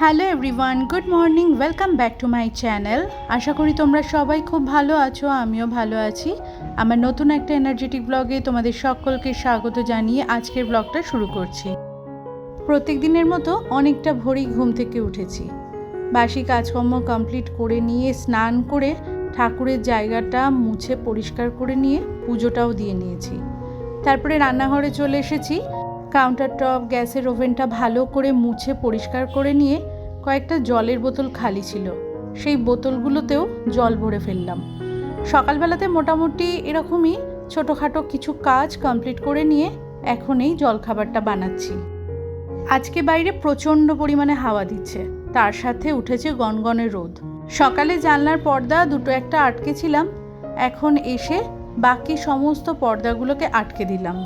Hello everyone, good morning, welcome back to my channel. আশা করি তোমরা সবাই খুব ভালো আছো, আমিও ভালো আছি। আমার নতুন একটা এনার্জেটিক ব্লগে তোমাদের সকলকে স্বাগত জানিয়ে আজকের ব্লগটা শুরু করছি। প্রত্যেক দিনের মতো অনেকটা ভোরেই ঘুম থেকে উঠেছি। বাসি কাজকর্ম কমপ্লিট করে নিয়ে স্নান করে ঠাকুরের জায়গাটা মুছে পরিষ্কার করে নিয়ে পুজোটাও দিয়ে নিয়েছি। তারপরে রান্নাঘরে চলে এসেছি। কাউন্টার টপ, গ্যাসের ওভেনটা ভালো করে মুছে পরিষ্কার করে নিয়ে কয়েকটা জলের বোতল খালি ছিল, সেই বোতলগুলোতেও জল ভরে ফেললাম। সকালবেলাতে মোটামুটি এরকমই ছোটোখাটো কিছু কাজ কমপ্লিট করে নিয়ে এখন এই জলখাবারটা বানাচ্ছি। আজকে বাইরে প্রচণ্ড পরিমাণে হাওয়া দিচ্ছে, তার সাথে উঠেছে গনগনে রোদ। সকালে জানলার পর্দা দুটো একটা আটকেছিলাম, এখন এসে বাকি সমস্ত পর্দাগুলোকে আটকে দিলাম।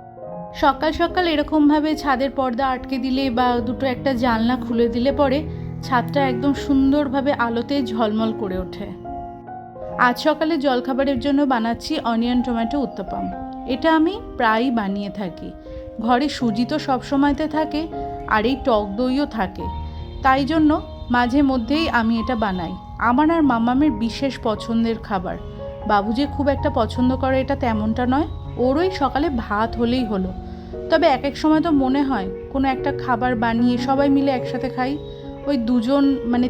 সকাল সকাল এরকমভাবে ছাদের পর্দা আটকে দিলে বা দুটো একটা জানলা খুলে দিলে পরে ছাদটা একদম সুন্দরভাবে আলোতে ঝলমল করে ওঠে। আজ সকালে জলখাবারের জন্য বানাচ্ছি অনিয়ন টমেটো উত্তপম। এটা আমি প্রায়ই বানিয়ে থাকি। ঘরে সুজি তো সবসময়তে থাকে, আর এই টক দইও থাকে, তাই জন্য মাঝে মধ্যেই আমি এটা বানাই। আমার আর মামামের বিশেষ পছন্দের খাবার। বাবু যে খুব একটা পছন্দ করে এটা তেমনটা নয়, ওর ওই সকালে ভাত হলেই হলো। তবে এক এক সময় তো মনে হয় কোনো একটা খাবার বানিয়ে সবাই মিলে একসাথে খাই। ওই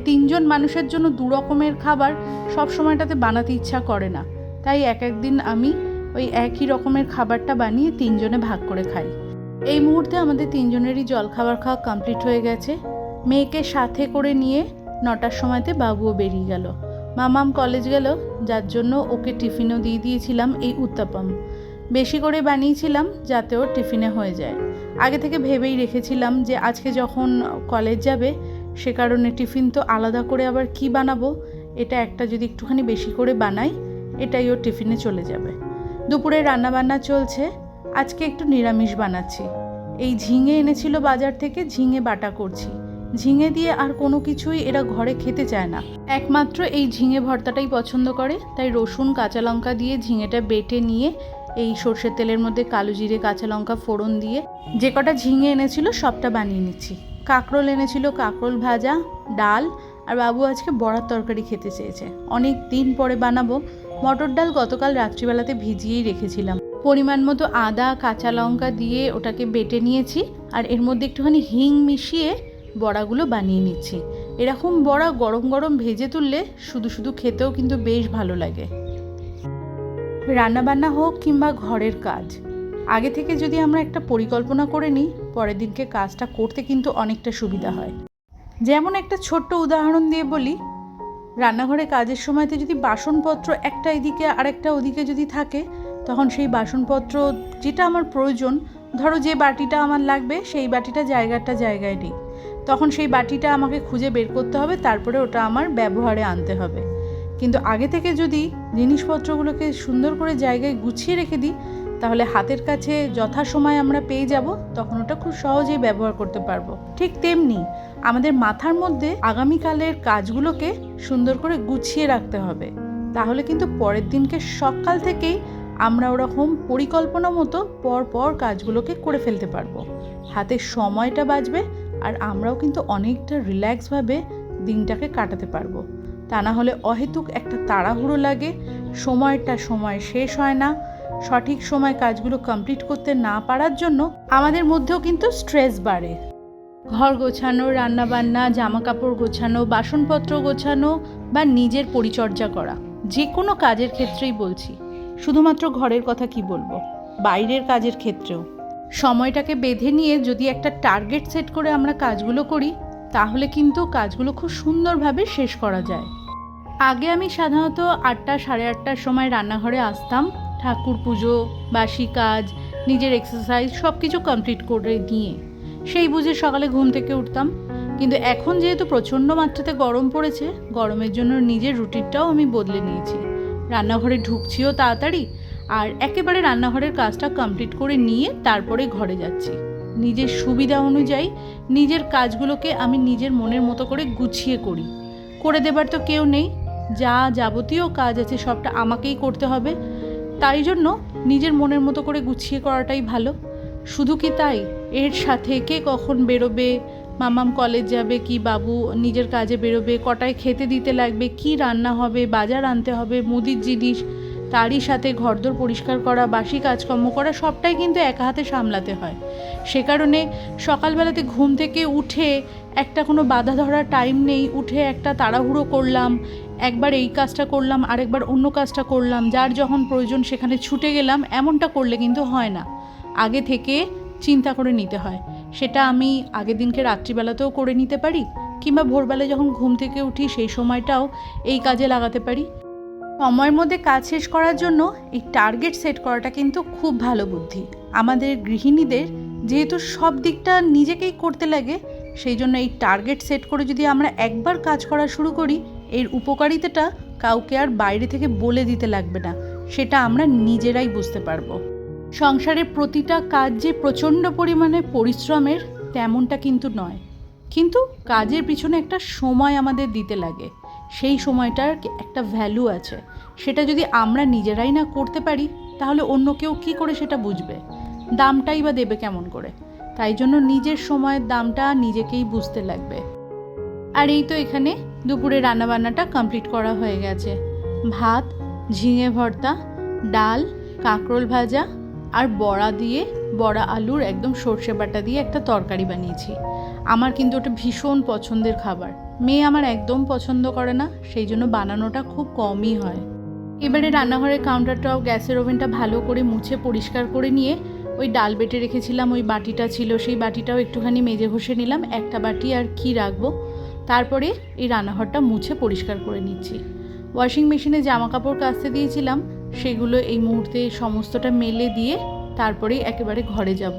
তিনজন মানুষের জন্য দু রকমের খাবার সব সময়টাতে বানাতে ইচ্ছা করে না, তাই এক একদিন আমি ওই একই রকমের খাবারটা বানিয়ে তিনজনে ভাগ করে খাই। এই মুহূর্তে আমাদের তিনজনেরই জলখাবার খাওয়া কমপ্লিট হয়ে গেছে। মেয়েকে সাথে করে নিয়ে 9টার সময়তে বাবুও বেরিয়ে গেল। মামাম কলেজ গেল, যার জন্য ওকে টিফিনও দিয়ে দিয়েছিলাম এই উত্তপম। বেশি করে বানিয়েছিলাম যাতে ওর টিফিনে হয়ে যায়। আগে থেকে ভেবেই রেখেছিলাম যে আজকে যখন কলেজ যাবে সে কারণে টিফিন তো আলাদা করে আবার কি বানাবো, এটা একটা যদি একটুখানি বেশি করে বানাই এটাই ওর টিফিনে চলে যাবে। দুপুরে রান্নাবান্না চলছে। আজকে একটু নিরামিষ বানাচ্ছি। এই ঝিঙে এনেছিল বাজার থেকে, ঝিঙে বাটা করছি। ঝিঙে দিয়ে আর কোনো কিছুই এরা ঘরে খেতে চায় না, একমাত্র এই ঝিঙে ভর্তাটাই পছন্দ করে। তাই রসুন কাঁচা লঙ্কা দিয়ে ঝিঙেটা বেটে নিয়ে এই সর্ষের তেলের মধ্যে কালো জিরে কাঁচা লঙ্কা ফোড়ন দিয়ে যে কটা ঝিঙে এনেছিল সবটা বানিয়ে নিচ্ছি। কাঁকরোল এনেছিল, কাঁকরোল ভাজা, ডাল, আর বাবু আজকে বড়ার তরকারি খেতে চেয়েছে। অনেক দিন পরে বানাবো। মটর ডাল গতকাল রাত্রিবেলাতে ভিজিয়েই রেখেছিলাম। পরিমাণ মতো আদা কাঁচা লঙ্কা দিয়ে ওটাকে বেটে নিয়েছি, আর এর মধ্যে একটুখানি হিং মিশিয়ে বড়াগুলো বানিয়ে নিচ্ছি। এরকম বড়া গরম গরম ভেজে তুললে শুধু শুধু খেতেও কিন্তু বেশ ভালো লাগে। রান্নাবান্না হোক কিংবা ঘরের কাজ, আগে থেকে যদি আমরা একটা পরিকল্পনা করে নিই পরের দিনকে কাজটা করতে কিন্তু অনেকটা সুবিধা হয়। যেমন একটা ছোট্ট উদাহরণ দিয়ে বলি, রান্নাঘরে কাজের সময়তে যদি বাসনপত্র একটা এদিকে আরেকটা ওদিকে যদি থাকে, তখন সেই বাসনপত্র যেটা আমার প্রয়োজন, ধরো যে বাটিটা আমার লাগবে সেই বাটিটা জায়গায় নেই, তখন সেই বাটিটা আমাকে খুঁজে বের করতে হবে, তারপরে ওটা আমার ব্যবহারে আনতে হবে। কিন্তু আগে থেকে যদি জিনিসপত্রগুলোকে সুন্দর করে জায়গায় গুছিয়ে রেখে দিই, তাহলে হাতের কাছে যথাসময় আমরা পেয়ে যাব, তখন ওটা খুব সহজেই ব্যবহার করতে পারবো। ঠিক তেমনি আমাদের মাথার মধ্যে আগামীকালের কাজগুলোকে সুন্দর করে গুছিয়ে রাখতে হবে, তাহলে কিন্তু পরের দিনকে সকাল থেকেই আমরা ওরকম পরিকল্পনা মতো পর কাজগুলোকে করে ফেলতে পারবো। হাতের সময়টা বাঁচবে, আর আমরাও কিন্তু অনেকটা রিল্যাক্সভাবে দিনটাকে কাটাতে পারবো। তা না হলে অহেতুক একটা তাড়াহুড়ো লাগে, সময় শেষ হয় না, সঠিক সময় কাজগুলো কমপ্লিট করতে না পারার জন্য আমাদের মধ্যেও কিন্তু স্ট্রেস বাড়ে। ঘর গোছানো, রান্নাবান্না, জামা কাপড় গোছানো, বাসনপত্র গোছানো বা নিজের পরিচর্যা করা, যে কোনো কাজের ক্ষেত্রেই বলছি, শুধুমাত্র ঘরের কথা কি বলবো, বাইরের কাজের ক্ষেত্রেও সময়টাকে বেঁধে নিয়ে যদি একটা টার্গেট সেট করে আমরা কাজগুলো করি, তাহলে কিন্তু কাজগুলো খুব সুন্দরভাবে শেষ করা যায়। আগে আমি সাধারণত 8টা সাড়ে 8টার সময় রান্নাঘরে আসতাম, ঠাকুর পুজো, বাসি কাজ, নিজের এক্সারসাইজ সব কিছু কমপ্লিট করে নিয়ে সেই বুঝে সকালে ঘুম থেকে উঠতাম। কিন্তু এখন যেহেতু প্রচণ্ড মাত্রাতে গরম পড়েছে, গরমের জন্য নিজের রুটিনটাও আমি বদলে নিয়েছি। রান্নাঘরে ঢুকছিও তাড়াতাড়ি, আর একেবারে রান্নাঘরের কাজটা কমপ্লিট করে নিয়ে তারপরে ঘরে যাচ্ছি। নিজের সুবিধা অনুযায়ী নিজের কাজগুলোকে আমি নিজের মনের মতো করে গুছিয়ে করি। করে দেবার তো কেউ নেই, যা যাবতীয় কাজ আছে সবটা আমাকেই করতে হবে, তাই জন্য নিজের মনের মতো করে গুছিয়ে করাটাই ভালো। শুধু কি তাই, এর সাথে কে কখন বেরোবে, মামাম কলেজ যাবে কি বাবু নিজের কাজে বেরোবে, কটায় খেতে দিতে লাগবে, কি রান্না হবে, বাজার আনতে হবে, মুদির জিনিস, তারই সাথে ঘরদোর পরিষ্কার করা, বাসি কাজকর্ম করা, সবটাই কিন্তু একা হাতে সামলাতে হয়। সে কারণে সকালবেলাতে ঘুম থেকে উঠে একটা কোনো বাধা ধরার টাইম নেই, উঠে একটা তাড়াহুড়ো করলাম, একবার এই কাজটা করলাম আরেকবার অন্য কাজটা করলাম, যার যখন প্রয়োজন সেখানে ছুটে গেলাম, এমনটা করলে কিন্তু হয় না। আগে থেকে চিন্তা করে নিতে হয়। সেটা আমি আগের দিনকে রাত্রিবেলাতেও করে নিতে পারি, কিংবা ভোরবেলা যখন ঘুম থেকে উঠি সেই সময়টাও এই কাজে লাগাতে পারি। সময়ের মধ্যে কাজ শেষ করার জন্য এই টার্গেট সেট করাটা কিন্তু খুব ভালো বুদ্ধি। আমাদের গৃহিণীদের যেহেতু সব দিকটা নিজেকেই করতে লাগে, সেই জন্য এই টার্গেট সেট করে যদি আমরা একবার কাজ করা শুরু করি, এর উপকারিতাটা কাউকে আর বাইরে থেকে বলে দিতে লাগবে না, সেটা আমরা নিজেরাই বুঝতে পারবো। সংসারের প্রতিটা কাজ যে প্রচণ্ড পরিমাণে পরিশ্রমের তেমনটা কিন্তু নয়, কিন্তু কাজের পিছনে একটা সময় আমাদের দিতে লাগে, সেই সময়টার একটা ভ্যালু আছে। সেটা যদি আমরা নিজেরাই না করতে পারি, তাহলে অন্য কেউ কী করে সেটা বুঝবে, দামটাই বা দেবে কেমন করে? তাই জন্য নিজের সময়ের দামটা নিজেকেই বুঝতে লাগবে। আর এই তো এখানে দুপুরে রান্নাবান্নাটা কমপ্লিট করা হয়ে গেছে। ভাত, ঝিঙে ভর্তা, ডাল, কাঁকরোল ভাজা আর বড়া আলুর একদম সর্ষে বাটা দিয়ে একটা তরকারি বানিয়েছি। আমার কিন্তু ওটা ভীষণ পছন্দের খাবার। মেয়ে আমার একদম পছন্দ করে না, সেই জন্য বানানোটা খুব কমই হয়। এবারে রান্নাঘরের কাউন্টারটাও, গ্যাসের ওভেনটা ভালো করে মুছে পরিষ্কার করে নিয়ে ওই ডাল বেটে রেখেছিলাম, ওই বাটিটা ছিল, সেই বাটিটাও একটুখানি মেজে ঘষে নিলাম। একটা বাটি আর কি রাখবো। তারপরে এই রান্নাঘরটা মুছে পরিষ্কার করে নিচ্ছি। ওয়াশিং মেশিনে জামা কাপড় কাচতে দিয়েছিলাম, সেগুলো এই মুহূর্তে সমস্তটা মেলে দিয়ে তারপরেই একেবারে ঘরে যাব।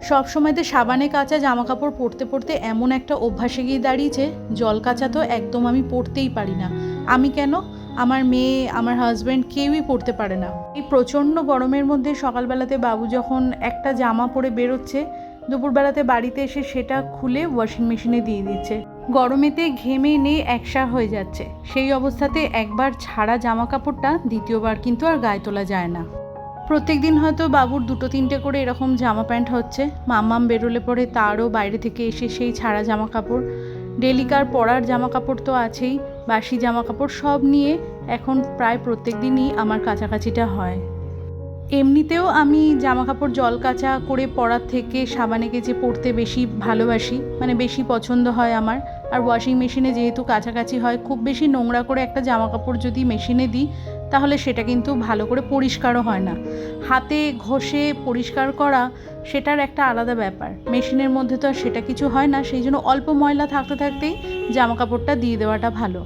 সব সময়তে সাবানে কাচা জামা কাপড় পরতে পরতে এমন একটা অভ্যাসে গিয়ে দাঁড়িয়েছে, জল কাচা তো একদম আমি পরতেই পারি না। আমি কেন, আমার মেয়ে, আমার হাজব্যান্ড কেউই পরতে পারে না। এই প্রচণ্ড গরমের মধ্যে সকালবেলাতে বাবু যখন একটা জামা পরে বেরোচ্ছে, দুপুরবেলাতে বাড়িতে এসে সেটা খুলে ওয়াশিং মেশিনে দিয়ে দিচ্ছে। গরমেতে ঘেমে নিয়ে একসা হয়ে যাচ্ছে, সেই অবস্থাতে একবার ছাড়া জামা কাপড়টা দ্বিতীয়বার কিন্তু আর গায়ে তোলা যায় না। প্রত্যেক দিন হয়তো বাবুর 2-3টে করে এরকম জামা প্যান্ট হচ্ছে, মাম্মাম বেরোলে পরে তারও বাইরে থেকে এসে সেই ছাড়া জামা কাপড়, ডেলিকার পরার জামা কাপড় তো আছেই, বাসি জামা কাপড় সব নিয়ে এখন প্রায় প্রত্যেক দিনই আমার কাচাকাচিটা হয়। এমনিতেও আমি জামা কাপড় জল কাচা করে পরার থেকে সাবানে কেচে পরতে বেশি ভালোবাসি, মানে বেশি পছন্দ হয় আমার। আর ওয়াশিং মেশিনে যেহেতু কাছাকাছি হয়, খুব বেশি নোংরা করে একটা জামা কাপড় যদি মেশিনে দিই, তাহলে সেটা কিন্তু ভালো করে পরিষ্কারও হয় না। হাতে ঘষে পরিষ্কার করা সেটার একটা আলাদা ব্যাপার, মেশিনের মধ্যে তো আর সেটা কিছু হয় না। সেই জন্য অল্প ময়লা থাকতে থাকতেই জামা কাপড়টা দিয়ে দেওয়াটা ভালো।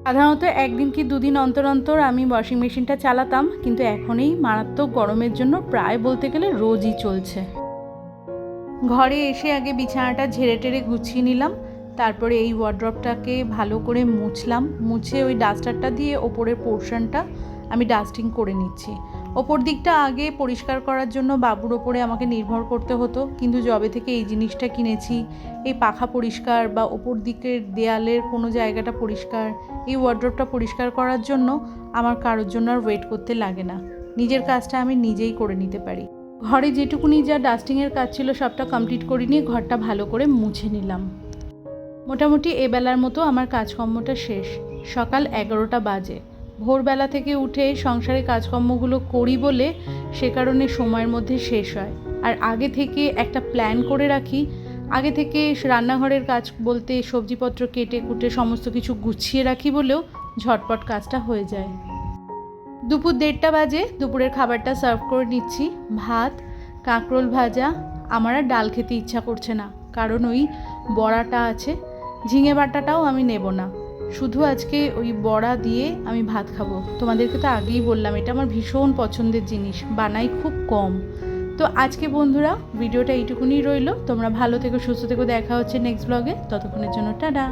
সাধারণত 1 দিন কি 2 দিন অন্তর অন্তর আমি ওয়াশিং মেশিনটা চালাতাম, কিন্তু এখন এই মারাত্মক গরমের জন্য প্রায় বলতে গেলে রোজই চলছে। ঘরে এসে আগে বিছানাটা ঝেড়ে টেরে গুছিয়ে নিলাম, তারপরে এই ওয়ার্ড্রপটাকে ভালো করে মুছলাম। মুছে ওই ডাস্টারটা দিয়ে ওপরের পোর্শনটা আমি ডাস্টিং করে নিচ্ছি। ওপর দিকটা আগে পরিষ্কার করার জন্য বাবুর ওপরে আমাকে নির্ভর করতে হতো, কিন্তু যবে থেকে এই জিনিসটা কিনেছি, এই পাখা পরিষ্কার বা ওপর দিকের দেয়ালের কোনো জায়গাটা পরিষ্কার, এই ওয়ার্ড্রপটা পরিষ্কার করার জন্য আমার কারোর জন্য আর ওয়েট করতে লাগে না। নিজের কাজটা আমি নিজেই করে নিতে পারি। ঘরে যেটুকুনি যা ডাস্টিংয়ের কাজ ছিল সবটা কমপ্লিট করে নিয়ে ঘরটা ভালো করে মুছে নিলাম। মোটামুটি এবেলার মতো আমার কাজকর্মটা শেষ। সকাল 11টা বাজে। ভোরবেলা থেকে উঠে সংসারের কাজকর্মগুলো করি বলে সে কারণে সময়ের মধ্যে শেষ হয়। আর আগে থেকে একটা প্ল্যান করে রাখি, আগে থেকে রান্নাঘরের কাজ বলতে সবজিপত্র কেটে কুটে সমস্ত কিছু গুছিয়ে রাখি বলেও ঝটপট কাজটা হয়ে যায়। দুপুর 1:30 বাজে দুপুরের খাবারটা সার্ভ করে নিচ্ছি। ভাত, কাঁকরোল ভাজা। আমার আর ডাল খেতে ইচ্ছা করছে না, কারণ ওই বড়াটা আছে। ঝিঙে বাটাটাও আমি নেব না, শুধু আজকে ওই বড়া দিয়ে আমি ভাত খাবো। তোমাদেরকে তো আগেই বললাম, এটা আমার ভীষণ পছন্দের জিনিস, বানাই খুব কম। তো আজকে বন্ধুরা ভিডিওটা এইটুকুনি রইলো। তোমরা ভালো থেকো, সুস্থ থেকো, দেখা হচ্ছে নেক্সট ব্লগে। ততক্ষণের জন্য টাটা।